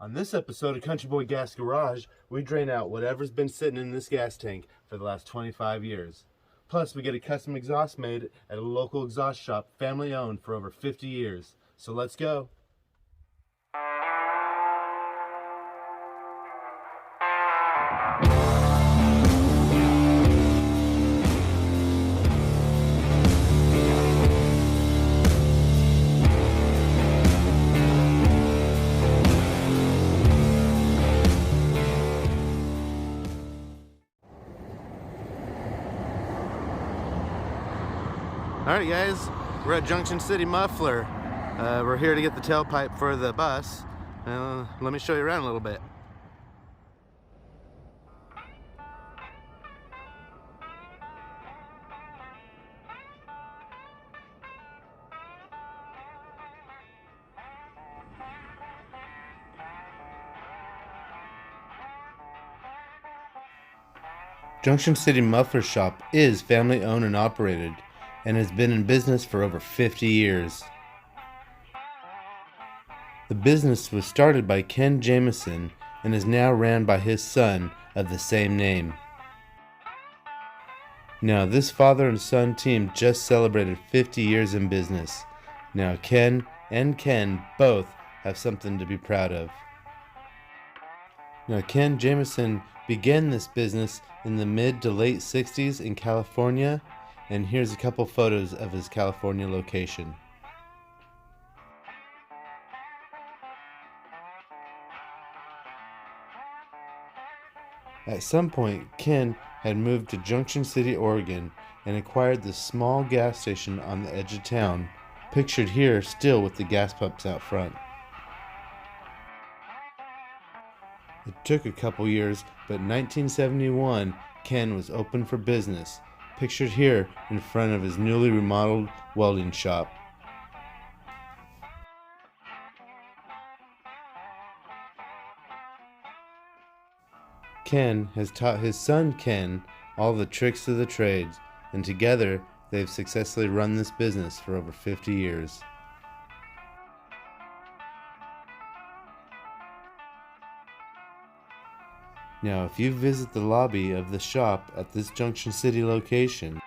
On this episode of Country Boy Gas Garage, we drain out whatever's been sitting in this gas tank for the last 25 years. Plus, we get a custom exhaust made at a local exhaust shop, family owned for over 50 years. So let's go. Alright guys, we're at Junction City Muffler. We're here to get the tailpipe for the bus. Let me show you around a little bit. Junction City Muffler Shop is family owned and operated and has been in business for over 50 years. The business was started by Ken Jameson and is now ran by his son of the same name. Now, this father and son team just celebrated 50 years in business. Now, Ken and Ken both have something to be proud of. Now, Ken Jameson began this business in the mid to late 60s in California, and here's a couple photos of his California location. At some point, Ken had moved to Junction City, Oregon, and acquired this small gas station on the edge of town, pictured here still with the gas pumps out front. It took a couple years, but in 1971, Ken was open for business, pictured here in front of his newly remodeled welding shop. Ken has taught his son Ken all the tricks of the trades, and together they've successfully run this business for over 50 years. Now, if you visit the lobby of the shop at this Junction City location,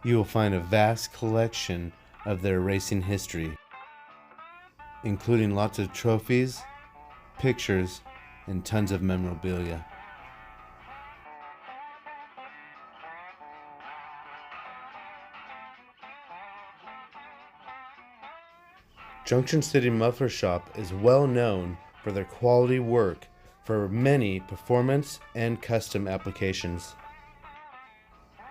you will find a vast collection of their racing history, including lots of trophies, pictures, and tons of memorabilia. Junction City Muffler Shop is well known for their quality work for many performance and custom applications.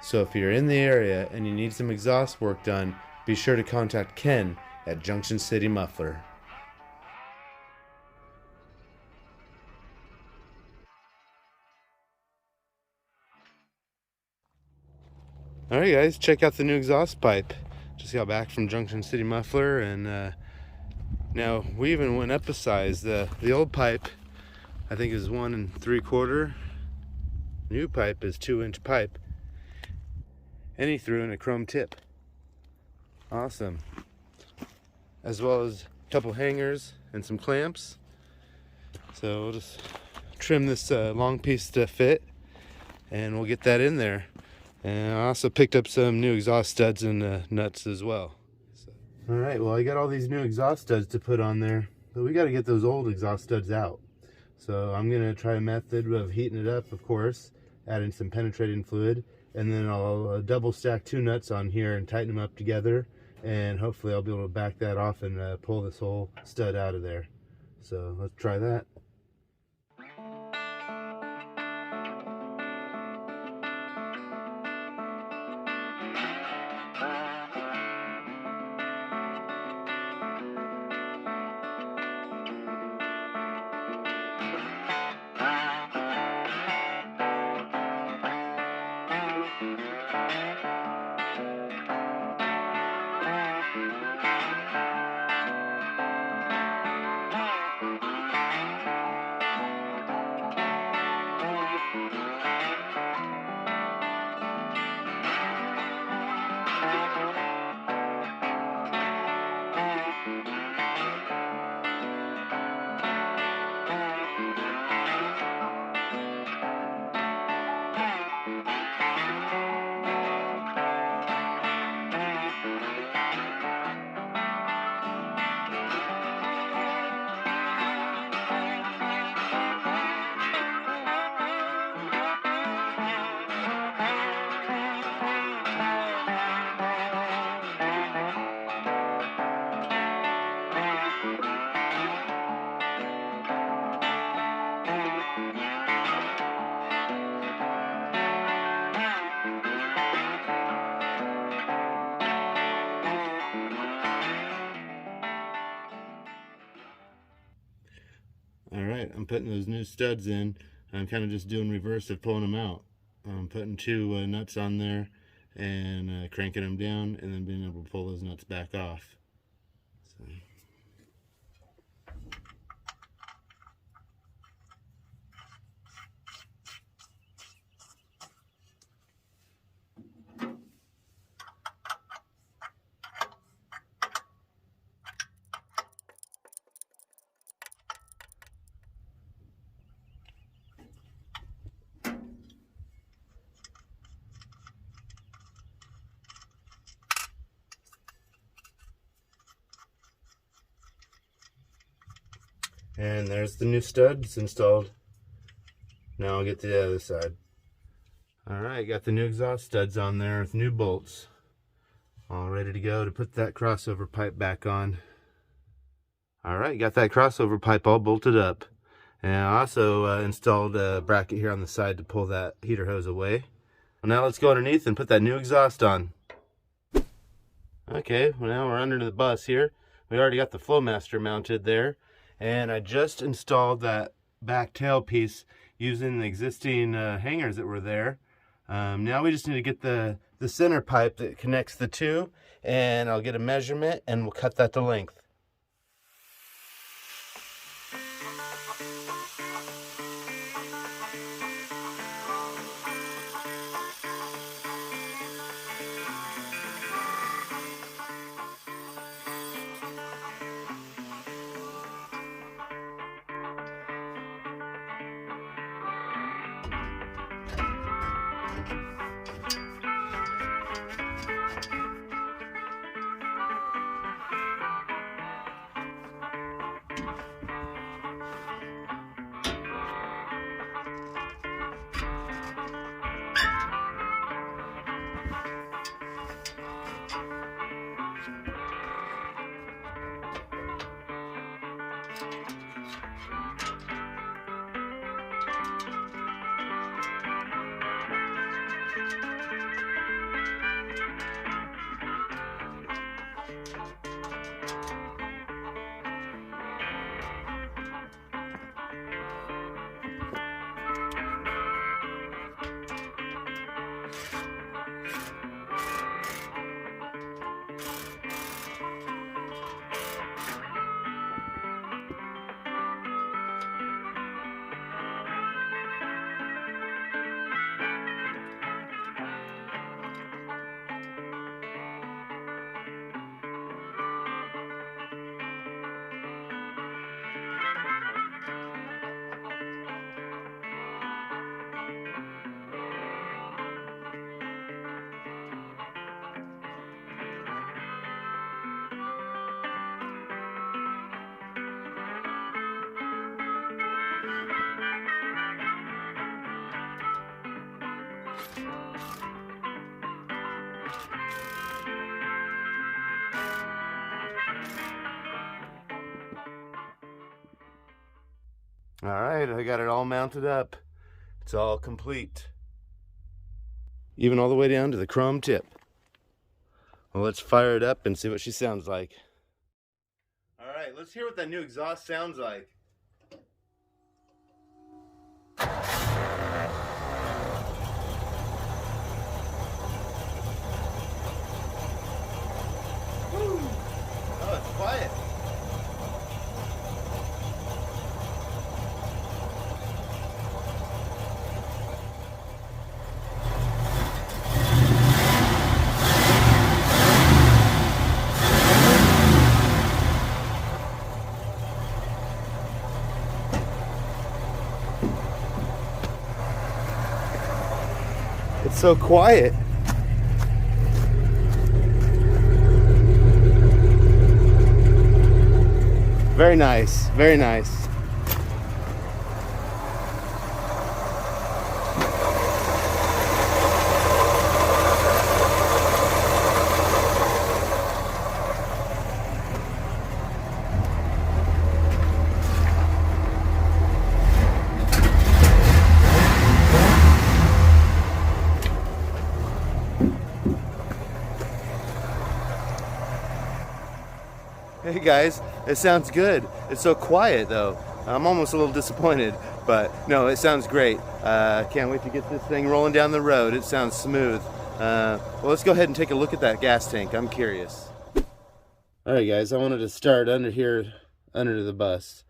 So if you're in the area and you need some exhaust work done, be sure to contact Ken at Junction City Muffler. Alright guys, check out the new exhaust pipe. Just got back from Junction City Muffler, and now we even went up a size. The old pipe I think is 1 3/4. New pipe is 2-inch pipe, and he threw in a chrome tip. Awesome. As well as a couple hangers and some clamps. So we'll just trim this long piece to fit, and we'll get that in there. And I also picked up some new exhaust studs and nuts as well. All right, well, I got all these new exhaust studs to put on there, but we got to get those old exhaust studs out. So I'm going to try a method of heating it up, of course, adding some penetrating fluid, and then I'll double stack 2 nuts on here and tighten them up together, and hopefully I'll be able to back that off and pull this whole stud out of there. So let's try that. Alright, I'm putting those new studs in. I'm kind of just doing reverse of pulling them out. I'm putting two nuts on there and cranking them down, and then being able to pull those nuts back off. So. And there's the new studs installed. Now I'll get to the other side. Alright, got the new exhaust studs on there with new bolts. All ready to go to put that crossover pipe back on. Alright, got that crossover pipe all bolted up. And I also installed a bracket here on the side to pull that heater hose away. Well, now let's go underneath and put that new exhaust on. Okay, well now we're under the bus here. We already got the Flowmaster mounted there. And I just installed that back tail piece using the existing hangers that were there. Now we just need to get the center pipe that connects the two, and I'll get a measurement and we'll cut that to length. Alright, I got it all mounted up. It's all complete. Even all the way down to the chrome tip. Well, let's fire it up and see what she sounds like. Alright, let's hear what that new exhaust sounds like. Woo! Oh, it's quiet. It's so quiet. Very nice, very nice. Hey guys, it sounds good. It's so quiet though. I'm almost a little disappointed, but no, it sounds great. Can't wait to get this thing rolling down the road. It sounds smooth. Well, let's go ahead and take a look at that gas tank. I'm curious. All right, guys, I wanted to start under here, under the bus,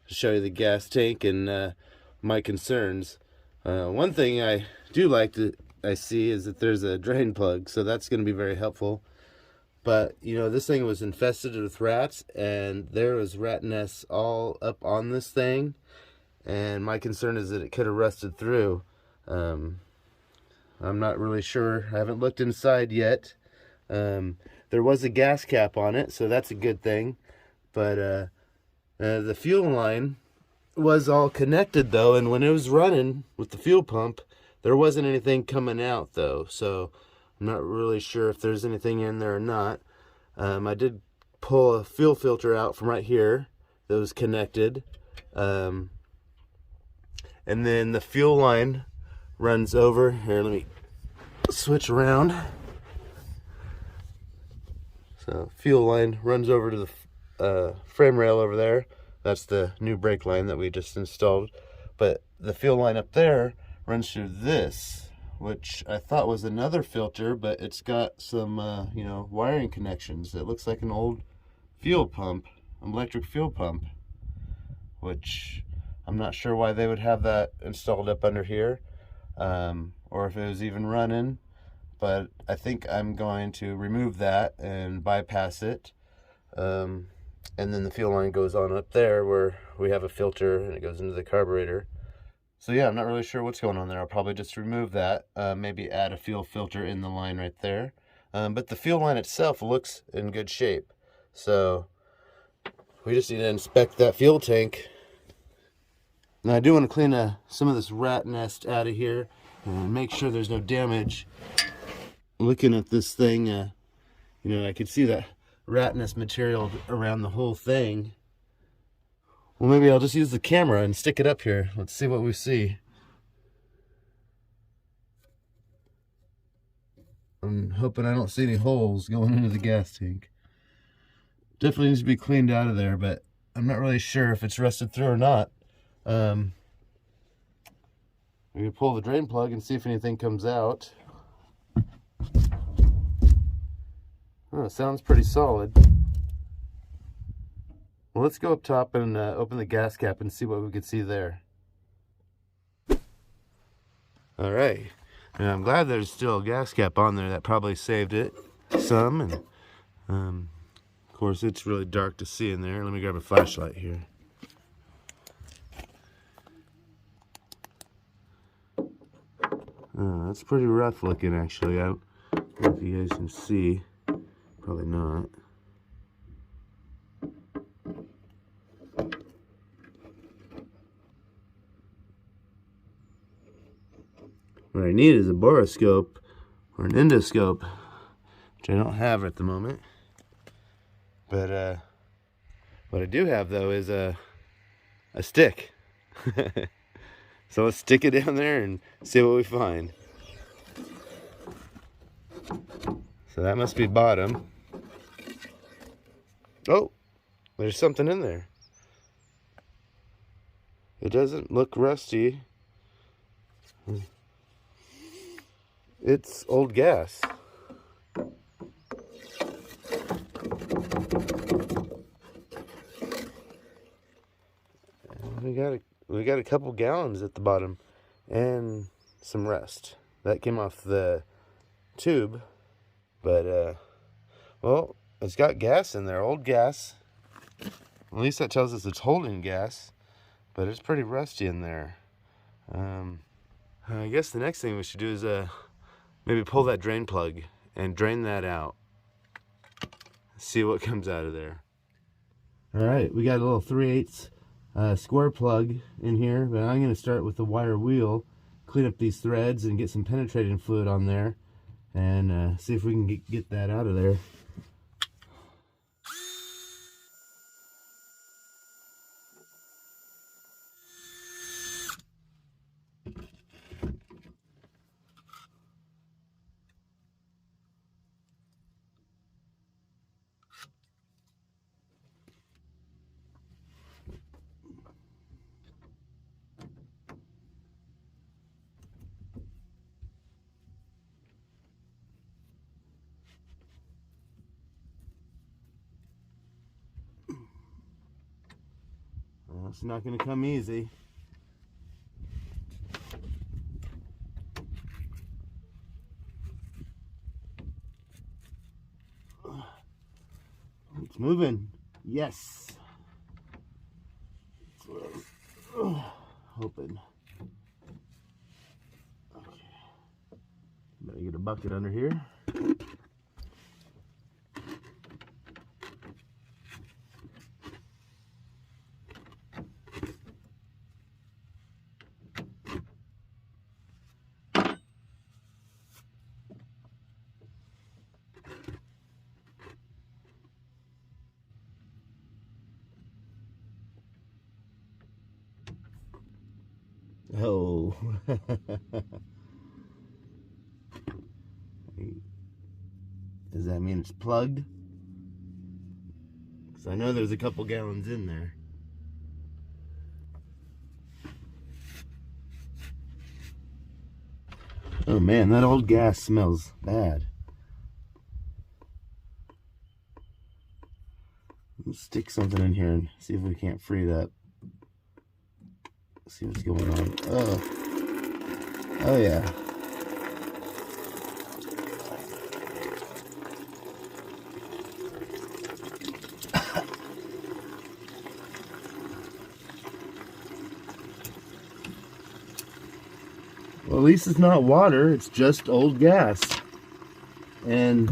to show you the gas tank and my concerns. One thing I do like to see is that there's a drain plug, so that's going to be very helpful. But, you know, this thing was infested with rats, and there was rat nests all up on this thing. And my concern is that it could have rusted through. I'm not really sure. I haven't looked inside yet. There was a gas cap on it, so that's a good thing. But the fuel line was all connected, though. And when it was running with the fuel pump, there wasn't anything coming out, though. So I'm not really sure if there's anything in there or not. I did pull a fuel filter out from right here that was connected. And then the fuel line runs over. Here, let me switch around. So fuel line runs over to the frame rail over there. That's the new brake line that we just installed. But the fuel line up there runs through this, which I thought was another filter, but it's got some, you know, wiring connections. It looks like an old fuel pump, electric fuel pump, which I'm not sure why they would have that installed up under here, or if it was even running, but I think I'm going to remove that and bypass it. And then the fuel line goes on up there where we have a filter and it goes into the carburetor. So yeah, I'm not really sure what's going on there. I'll probably just remove that, maybe add a fuel filter in the line right there. But the fuel line itself looks in good shape. So we just need to inspect that fuel tank. Now I do want to clean some of this rat nest out of here and make sure there's no damage. Looking at this thing, you know, I could see that rat nest material around the whole thing. Well, maybe I'll just use the camera and stick it up here. Let's see what we see. I'm hoping I don't see any holes going into the gas tank. Definitely needs to be cleaned out of there, but I'm not really sure if it's rusted through or not. We can pull the drain plug and see if anything comes out. Oh, it sounds pretty solid. Well, let's go up top and open the gas cap and see what we can see there. All right, and I'm glad there's still a gas cap on there. That probably saved it some. And of course, it's really dark to see in there. Let me grab a flashlight here. That's pretty rough looking, actually. I don't know if you guys can see. Probably not. What I need is a boroscope or an endoscope, which I don't have at the moment. But what I do have, though, is a stick. So let's stick it down there and see what we find. So that must be bottom. Oh, there's something in there. It doesn't look rusty. It's old gas. We got a couple gallons at the bottom and some rust. That came off the tube, but well, it's got gas in there, old gas. At least that tells us it's holding gas, but it's pretty rusty in there. I guess the next thing we should do is maybe pull that drain plug and drain that out. See what comes out of there. All right, we got a little 3/8 square plug in here, but I'm going to start with the wire wheel, clean up these threads and get some penetrating fluid on there, and see if we can get that out of there. It's not going to come easy. It's moving. Yes. That's what I was hoping. Okay. Better get a bucket under here. Oh. Does that mean it's plugged? Because I know there's a couple gallons in there. Oh man, that old gas smells bad. Let's stick something in here and see if we can't free it up. See what's going on. Oh yeah. Well, at least it's not water, it's just old gas. And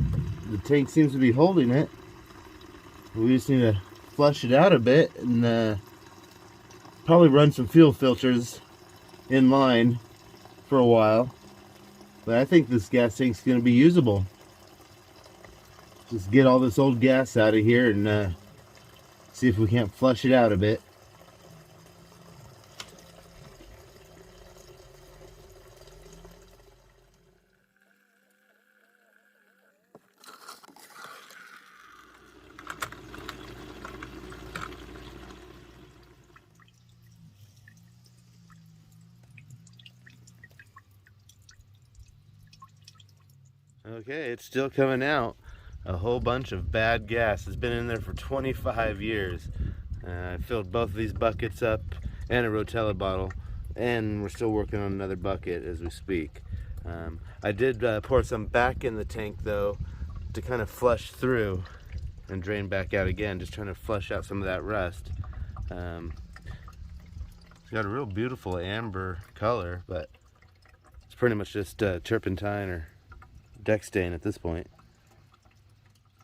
the tank seems to be holding it. We just need to flush it out a bit and probably run some fuel filters in line for a while. But I think this gas tank's going to be usable. Just get all this old gas out of here and see if we can't flush it out a bit. Okay, it's still coming out. A whole bunch of bad gas has been in there for 25 years. I filled both of these buckets up and a Rotella bottle, and we're still working on another bucket as we speak. I did pour some back in the tank though to kind of flush through and drain back out again, just trying to flush out some of that rust. It's got a real beautiful amber color, but it's pretty much just turpentine or deck stain at this point.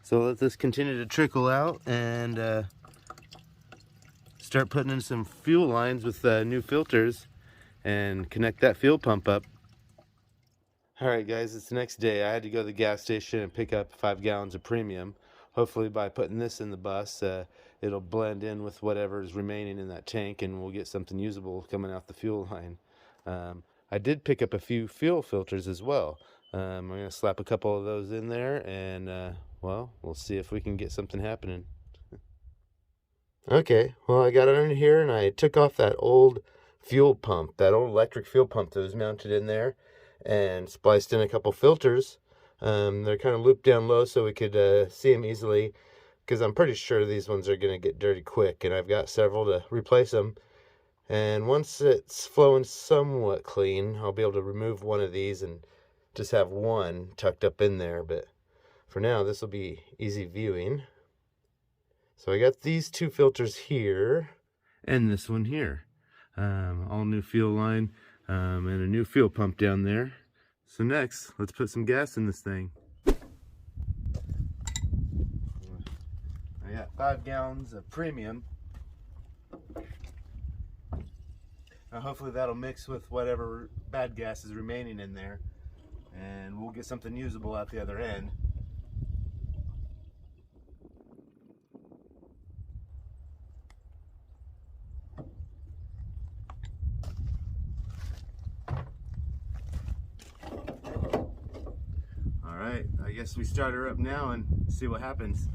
So let this continue to trickle out and start putting in some fuel lines with new filters and connect that fuel pump up. Alright guys, it's the next day. I had to go to the gas station and pick up 5 gallons of premium. Hopefully by putting this in the bus, it'll blend in with whatever is remaining in that tank and we'll get something usable coming out the fuel line. I did pick up a few fuel filters as well. I'm going to slap a couple of those in there and well, we'll see if we can get something happening. Okay, well I got it in here and I took off that old fuel pump, that old electric fuel pump that was mounted in there, and spliced in a couple filters. They're kind of looped down low so we could see them easily, because I'm pretty sure these ones are going to get dirty quick, and I've got several to replace them. And once it's flowing somewhat clean, I'll be able to remove one of these and just have one tucked up in there, but for now this will be easy viewing. So I got these 2 filters here and this one here. All new fuel line and a new fuel pump down there. So next, let's put some gas in this thing. I got 5 gallons of premium. Now hopefully that'll mix with whatever bad gas is remaining in there, and we'll get something usable at the other end. Alright, I guess we start her up now and see what happens.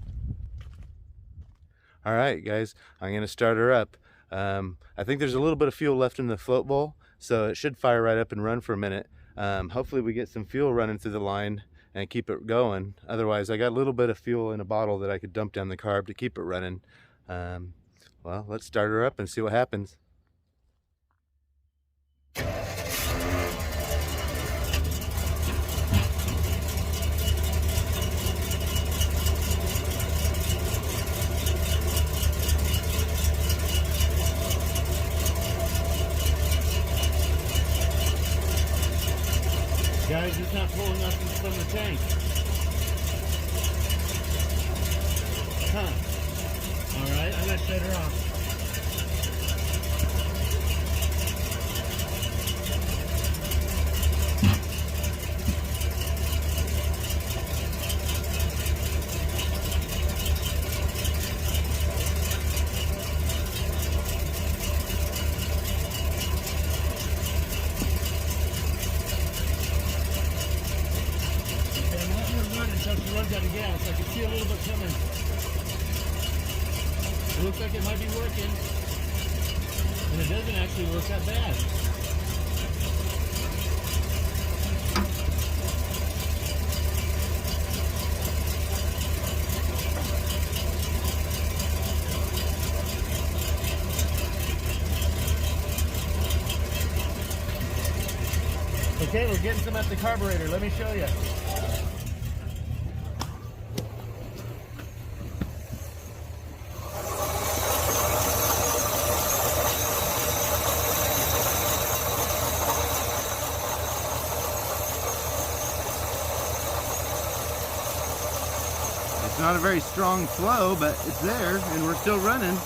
Alright guys, I'm going to start her up. I think there's a little bit of fuel left in the float bowl, so it should fire right up and run for a minute. Hopefully we get some fuel running through the line and keep it going. Otherwise I got a little bit of fuel in a bottle that I could dump down the carb to keep it running. well, let's start her up and see what happens. Guys, it's not pulling nothing from the tank. Huh. Alright, I'm gonna shut her off. Until she runs out of gas. I can see a little bit coming. It looks like it might be working. And it doesn't actually look that bad. Okay, we're getting some at the carburetor. Let me show you. It's not a very strong flow, but it's there and we're still running.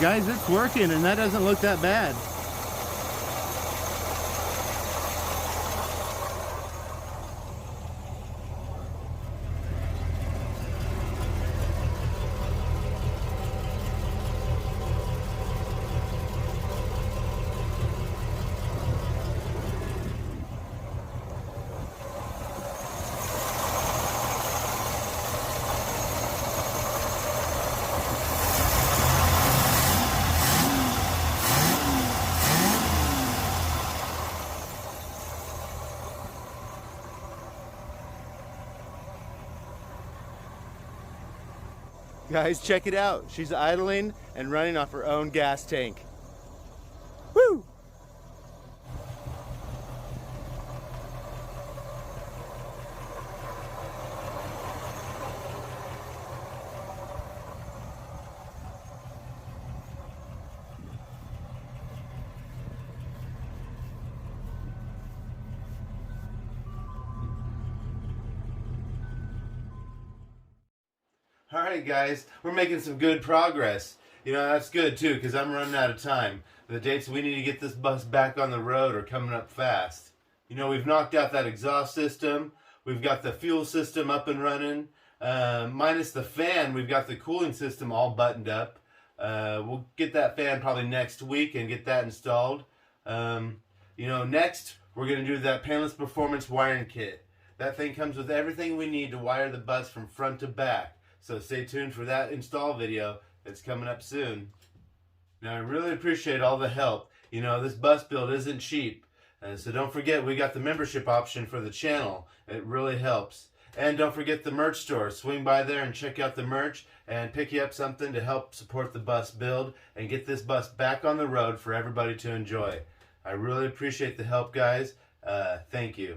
Guys, it's working and that doesn't look that bad. Guys, check it out. She's idling and running off her own gas tank. Woo! Alright guys, we're making some good progress. You know, that's good too, because I'm running out of time. The dates we need to get this bus back on the road are coming up fast. You know, we've knocked out that exhaust system. We've got the fuel system up and running. Minus the fan, we've got the cooling system all buttoned up. We'll get that fan probably next week and get that installed. You know, next we're going to do that Painless Performance wiring kit. That thing comes with everything we need to wire the bus from front to back. So stay tuned for that install video that's coming up soon. Now I really appreciate all the help. You know, this bus build isn't cheap. So don't forget, we got the membership option for the channel. It really helps. And don't forget the merch store. Swing by there and check out the merch and pick you up something to help support the bus build and get this bus back on the road for everybody to enjoy. I really appreciate the help, guys. Thank you.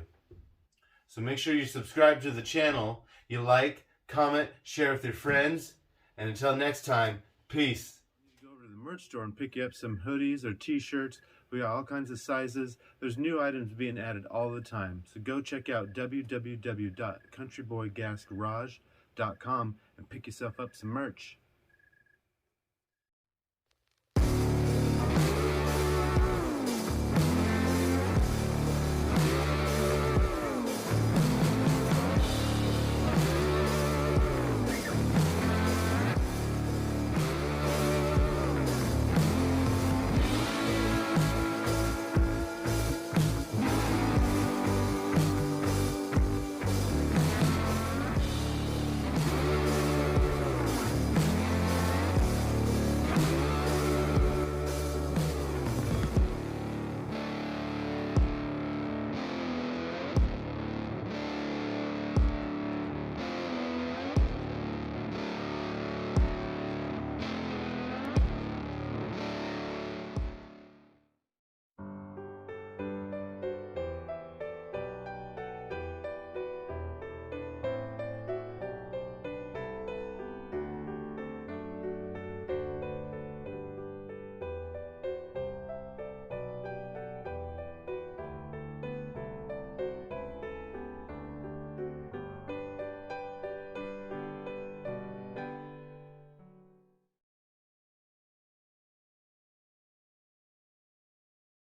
So make sure you subscribe to the channel. You like, comment, share with your friends. And until next time, peace. Go over to the merch store and pick you up some hoodies or t-shirts. We got all kinds of sizes. There's new items being added all the time. So go check out www.countryboygasgarage.com and pick yourself up some merch.